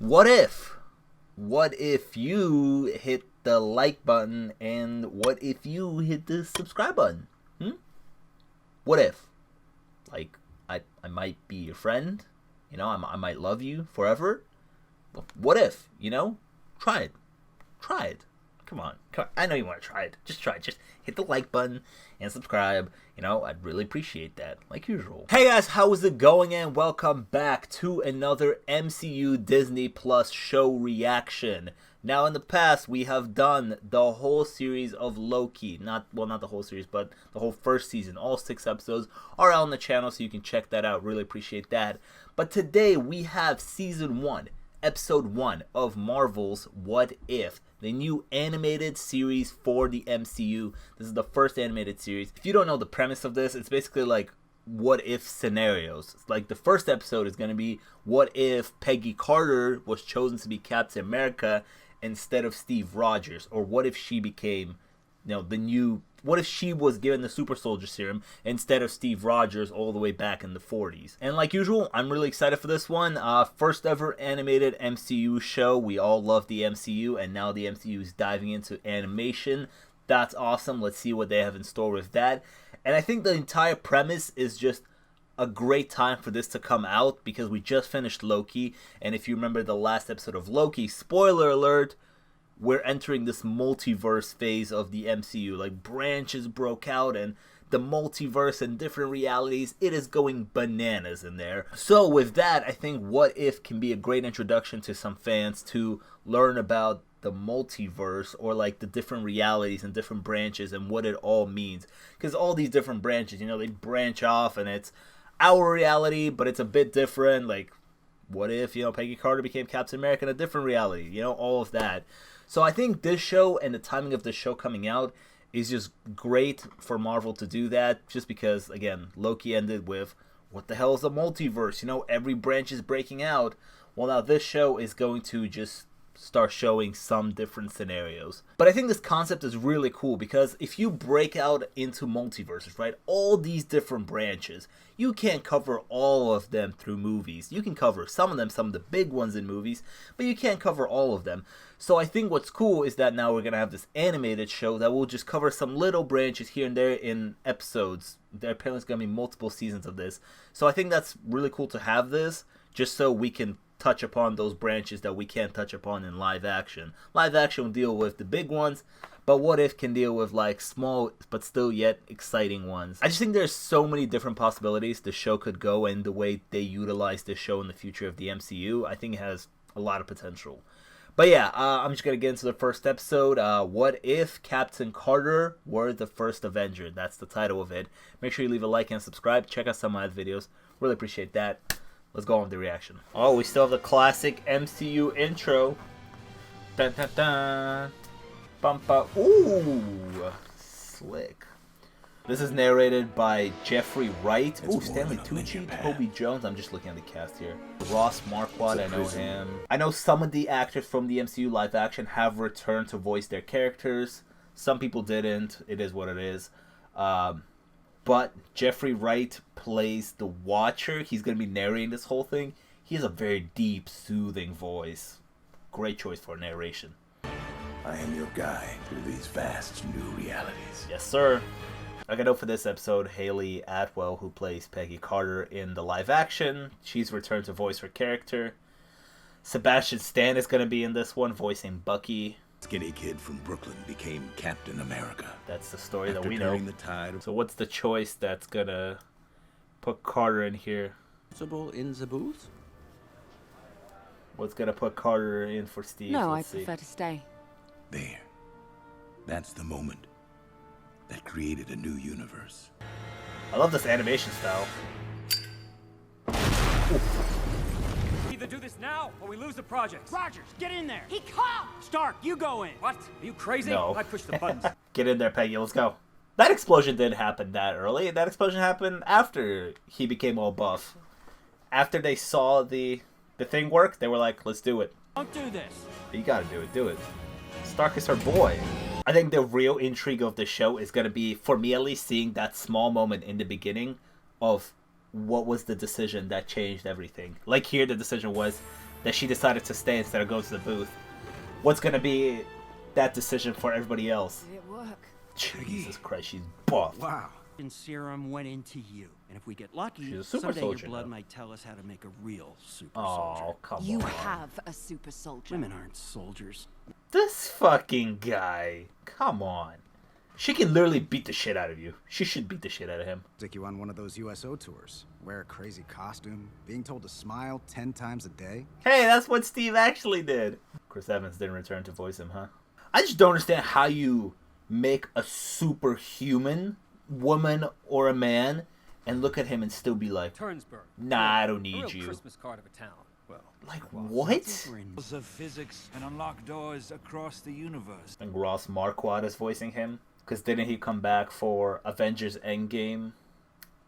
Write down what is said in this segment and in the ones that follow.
What if? What if you hit the like button, and what if you hit the subscribe button? What if? Like, I might be your friend, you know, I might love you forever. What if, you know? Try it. Try it. Come on. I know you want to try it. Just try it. Just hit the like button and subscribe. You know, I'd really appreciate that, like usual. Hey guys, how is it going? And welcome back to another MCU Disney Plus show reaction. Now, in the past, we have done the whole series of Loki. Not the whole series, but the whole first season. All 6 episodes are out on the channel, so you can check that out. Really appreciate that. But today, we have Season 1, Episode 1 of Marvel's What If, the new animated series for the MCU. This is the first animated series. If you don't know the premise of this, it's basically like what if scenarios. Like, the first episode is going to be what if Peggy Carter was chosen to be Captain America instead of Steve Rogers, or what if she became, you know, the new, what if she was given the super soldier serum instead of Steve Rogers all the way back in the 40s. And like usual, I'm really excited for this one. First ever animated MCU show. We all love the MCU, and now the MCU is diving into animation. That's awesome. Let's see what they have in store with that. And I think the entire premise is just a great time for this to come out, because we just finished Loki, and if you remember the last episode of Loki, spoiler alert, we're entering this multiverse phase of the MCU. Like, branches broke out, and the multiverse and different realities, it is going bananas in there. So with that, I think What If can be a great introduction to some fans to learn about the multiverse, or like the different realities and different branches and what it all means. Because all these different branches, you know, they branch off, and it's our reality, but it's a bit different. Like, what if, you know, Peggy Carter became Captain America in a different reality, you know, all of that. So I think this show and the timing of this show coming out is just great for Marvel to do that, just because, again, Loki ended with, what the hell is a multiverse? You know, every branch is breaking out. Well, now this show is going to just start showing some different scenarios. But I think this concept is really cool, because if you break out into multiverses, right, all these different branches, you can't cover all of them through movies. You can cover some of them, some of the big ones in movies, but you can't cover all of them. So I think what's cool is that now we're gonna have this animated show that will just cover some little branches here and there in episodes. There apparently is gonna be multiple seasons of this, so I think that's really cool to have this, just so we can touch upon those branches that we can't touch upon in live action. Live action will deal with the big ones, but What If can deal with like small but still yet exciting ones. I just think there's so many different possibilities the show could go, and the way they utilize this show in the future of the MCU, I think it has a lot of potential. But yeah, I'm just going to get into the first episode. What If Captain Carter Were the First Avenger? That's the title of it. Make sure you leave a like and subscribe. Check out some of my other videos. Really appreciate that. Let's go on with the reaction. Oh, we still have the classic MCU intro. Dun dun dun. Bumpa. Ooh, slick. This is narrated by Jeffrey Wright. Ooh, Stanley Tucci, Toby Jones. I'm just looking at the cast here. Ross Marquardt, I know him. I know some of the actors from the MCU live action have returned to voice their characters. Some people didn't. It is what it is. But Jeffrey Wright plays the Watcher. He's going to be narrating this whole thing. He has a very deep, soothing voice. Great choice for narration. I am your guide through these vast new realities. Yes, sir. I got out for this episode, Hayley Atwell, who plays Peggy Carter in the live action. She's returned to voice her character. Sebastian Stan is going to be in this one, voicing Bucky. Skinny kid from Brooklyn became Captain America. That's the story that we know. The so what's the choice that's going to put Carter in here? In the booth? What's going to put Carter in for Steve? No, I prefer to stay. There. That's the moment that created a new universe. I love this animation style. Either do this now or we lose the project. Rogers, get in there. He can't! Stark, you go in. What? Are you crazy? No. I push the buttons. Get in there, Peggy. Let's go. That explosion didn't happen that early. That explosion happened after he became all buff. After they saw the thing work, they were like, let's do it. Don't do this. You gotta do it. Do it. Stark is her boy. I think the real intrigue of the show is going to be, for me at least, seeing that small moment in the beginning of what was the decision that changed everything. Like here, the decision was that she decided to stay instead of go to the booth. What's gonna be that decision for everybody else? Did it work? Jesus Christ, she's buff. Wow. And serum went into you. And if we get lucky, She's a super someday soldier your blood now. might tell us how to make a real super Oh, soldier. come You on. have a super soldier. Women aren't soldiers. This fucking guy. Come on. She can literally beat the shit out of you. She should beat the shit out of him. Take you on one of those USO tours. Wear a crazy costume, being told to smile 10 times a day. Hey, that's what Steve actually did. Chris Evans didn't return to voice him, huh? I just don't understand how you make a superhuman woman or a man and look at him and still be like, Turnsburg. nah, I don't A need real you. Christmas card of a town. Well, Like, what? We're Of physics and unlock doors across the universe. And Ross Marquardt is voicing him. Because didn't he come back for Avengers Endgame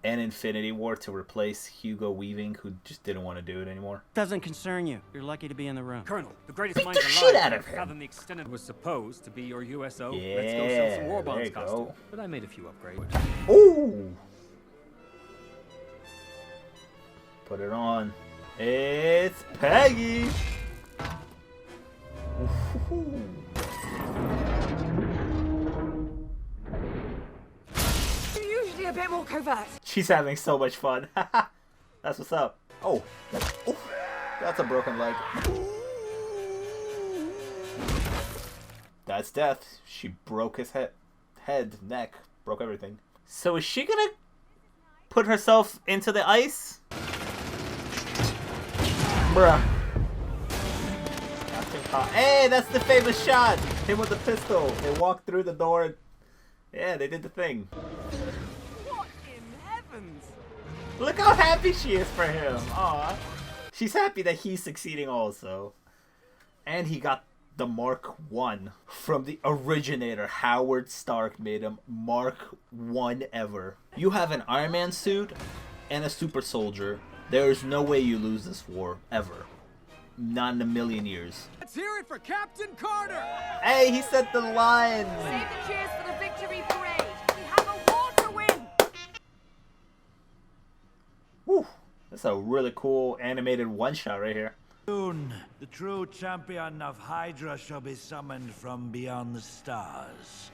and Infinity War to replace Hugo Weaving, who just didn't want to do it anymore? Doesn't concern you. You're lucky to be in the room. Colonel, the greatest Beat minds the alive shit out of couldn't him. fathom the extent of was supposed to be your USO. Let's go Yeah, sell some war there bonds you go. costume. But I made a few upgrades. Ooh! Put it on. It's Peggy! Ooh. You're usually a bit more covert. She's having so much fun. That's what's up. Oh. Oof. That's a broken leg. That's death. She broke his head, neck, broke everything. So is she gonna put herself into the ice? Bruh. Hey, that's the famous shot! Him with the pistol. They walked through the door. Yeah, they did the thing. What in heavens? Look how happy she is for him. Aw. She's happy that he's succeeding also. And he got the Mark 1 from the originator. Howard Stark made him Mark 1 ever. You have an Iron Man suit and a super soldier. There is no way you lose this war, ever. Not in a million years. Let's hear it for Captain Carter! Hey, he said the line. Save the cheers for the victory parade. We have a war to win. Whew. That's a really cool animated one-shot right here. Soon, the true champion of Hydra shall be summoned from beyond the stars.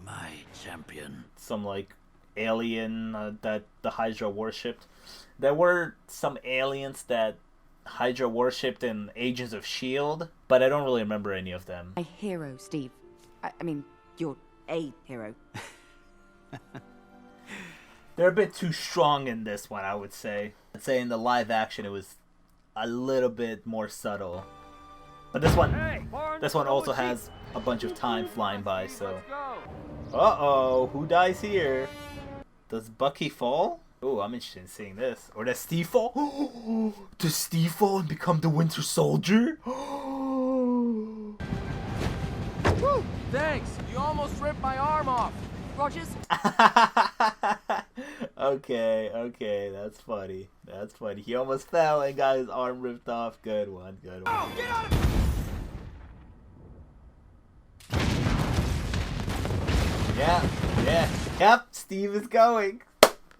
My champion. Some like alien that the Hydra worshipped. There were some aliens that Hydra worshipped in Agents of S.H.I.E.L.D., but I don't really remember any of them. My hero, Steve. I mean, you're a hero. They're a bit too strong in this one, I would say. I'd say in the live action it was a little bit more subtle. But this one also has a bunch of time flying by, so... Uh-oh, who dies here? Does Bucky fall? Oh, I'm interested in seeing this. Or does Steve fall? Does Steve fall and become the Winter Soldier? Thanks! You almost ripped my arm off! Rogers? Okay, that's funny. That's funny. He almost fell and got his arm ripped off. Good one, good one. Oh, get out of here! Yep, Steve is going.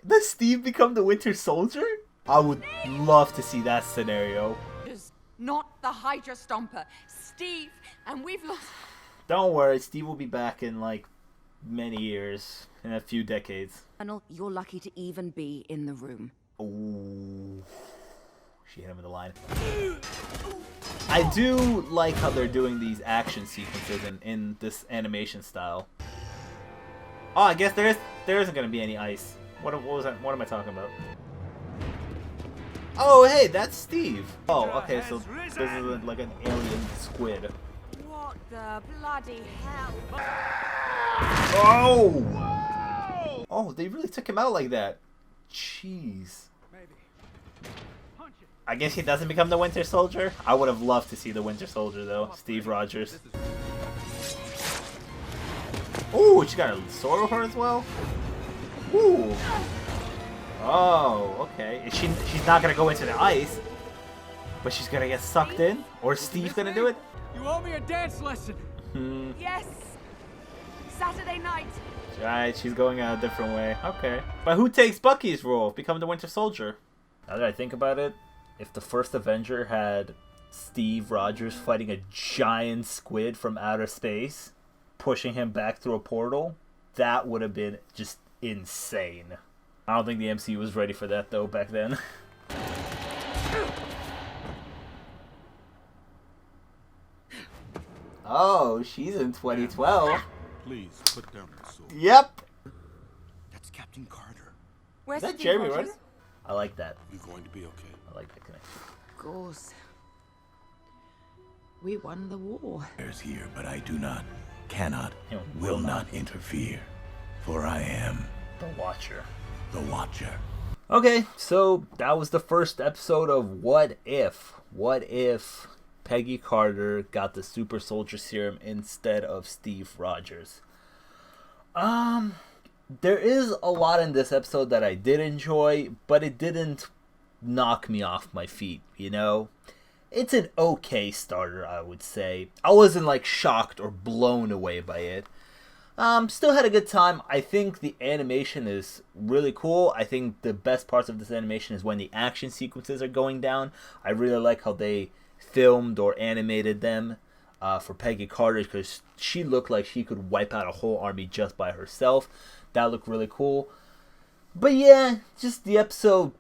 Does Steve become the Winter Soldier? I would love to see that scenario. Not the Hydra Stomper. Steve, and we've lost... Don't worry, Steve will be back in like many years, in a few decades. Colonel, you're lucky to even be in the room. Ooh. She hit him with a line. I do like how they're doing these action sequences in this animation style. Oh, I guess there isn't gonna be any ice. What was that? What am I talking about? Oh, hey, that's Steve. Oh, okay, so this is like an alien squid. What the bloody hell? Oh! Oh, they really took him out like that. Jeez. I guess he doesn't become the Winter Soldier. I would have loved to see the Winter Soldier though, Steve Rogers. Ooh, she got a sword with her as well. Ooh. Oh, okay. She's not gonna go into the ice, but she's gonna get sucked in. Or is Steve gonna do it? You owe me a dance lesson! Yes! Saturday night! Right, she's going a different way. Okay. But who takes Bucky's role? Become the Winter Soldier? Now that I think about it, if the first Avenger had Steve Rogers fighting a giant squid from outer space, pushing him back through a portal. That would have been just insane. I don't think the MCU was ready for that though back then. Oh, she's in 2012. Please put down the sword. Yep. That's Captain Carter. Where's Is that Steve Jeremy Rogers? Renner? I like that. You're going to be okay. I like that connection. Of course. We won the war. There's here, but I do not, cannot, You will not interfere. For I am The Watcher. the Watcher. Okay, so that was the first episode of What If. What if Peggy Carter got the super soldier serum instead of Steve Rogers? There is a lot in this episode that I did enjoy, but it didn't knock me off my feet, you know? It's an okay starter, I would say. I wasn't like shocked or blown away by it. Still had a good time. I think the animation is really cool. I think the best parts of this animation is when the action sequences are going down. I really like how they filmed or animated them for Peggy Carter, because she looked like she could wipe out a whole army just by herself. That looked really cool. But yeah, just the episode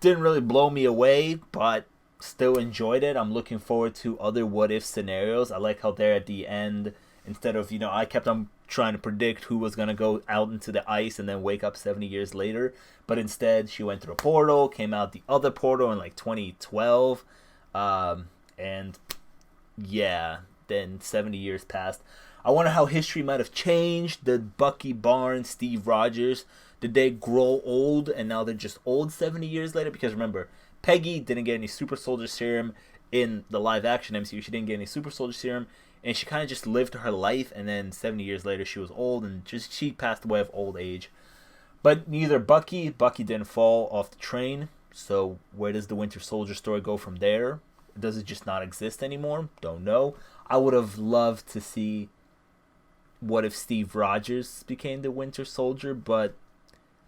didn't really blow me away, but still enjoyed it. I'm looking forward to other what if scenarios. I like how they're at the end, instead of, you know, I kept on trying to predict who was going to go out into the ice and then wake up 70 years later. But instead, she went through a portal, came out the other portal in like 2012. And yeah, then 70 years passed. I wonder how history might have changed. Did Bucky Barnes, Steve Rogers, did they grow old and now they're just old 70 years later? Because remember, Peggy didn't get any super soldier serum in the live action MCU. She didn't get any super soldier serum, and she kind of just lived her life, and then 70 years later she was old and just she passed away of old age. But neither Bucky didn't fall off the train. So where does the Winter Soldier story go from there? Does it just not exist anymore? Don't know. I would have loved to see what if Steve Rogers became the Winter Soldier, but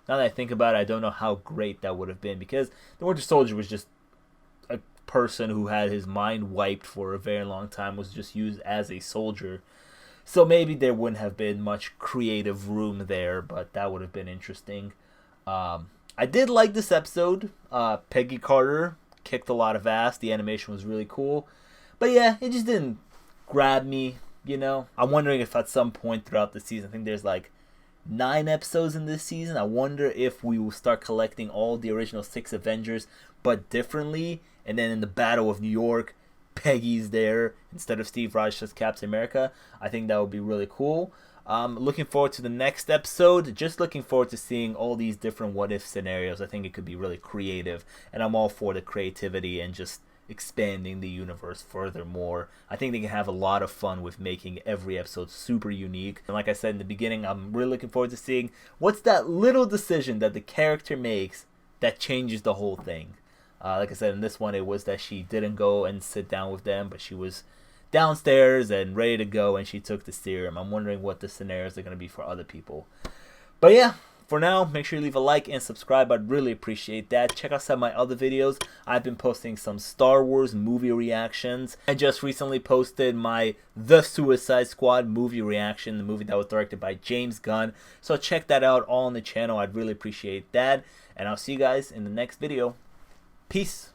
now that I think about it, I don't know how great that would have been, because the Winter Soldier was just a person who had his mind wiped for a very long time, was just used as a soldier. So maybe there wouldn't have been much creative room there, but that would have been interesting. I did like this episode. Peggy Carter kicked a lot of ass. The animation was really cool. But yeah, it just didn't grab me, you know. I'm wondering if at some point throughout the season, I think there's like 9 episodes in this season. I wonder if we will start collecting all the original 6 Avengers, but differently. And then in the Battle of New York, Peggy's there instead of Steve Rogers as Captain America. I think that would be really cool. Looking forward to the next episode. Just looking forward to seeing all these different what-if scenarios. I think it could be really creative. And I'm all for the creativity and just expanding the universe furthermore. I think they can have a lot of fun with making every episode super unique. And like I said in the beginning, I'm really looking forward to seeing what's that little decision that the character makes that changes the whole thing. Like I said, in this one, it was that she didn't go and sit down with them, but she was downstairs and ready to go, and she took the serum. I'm wondering what the scenarios are going to be for other people. But yeah, for now, make sure you leave a like and subscribe. I'd really appreciate that. Check out some of my other videos. I've been posting some Star Wars movie reactions. I just recently posted my The Suicide Squad movie reaction, the movie that was directed by James Gunn. So check that out all on the channel. I'd really appreciate that. And I'll see you guys in the next video. Peace.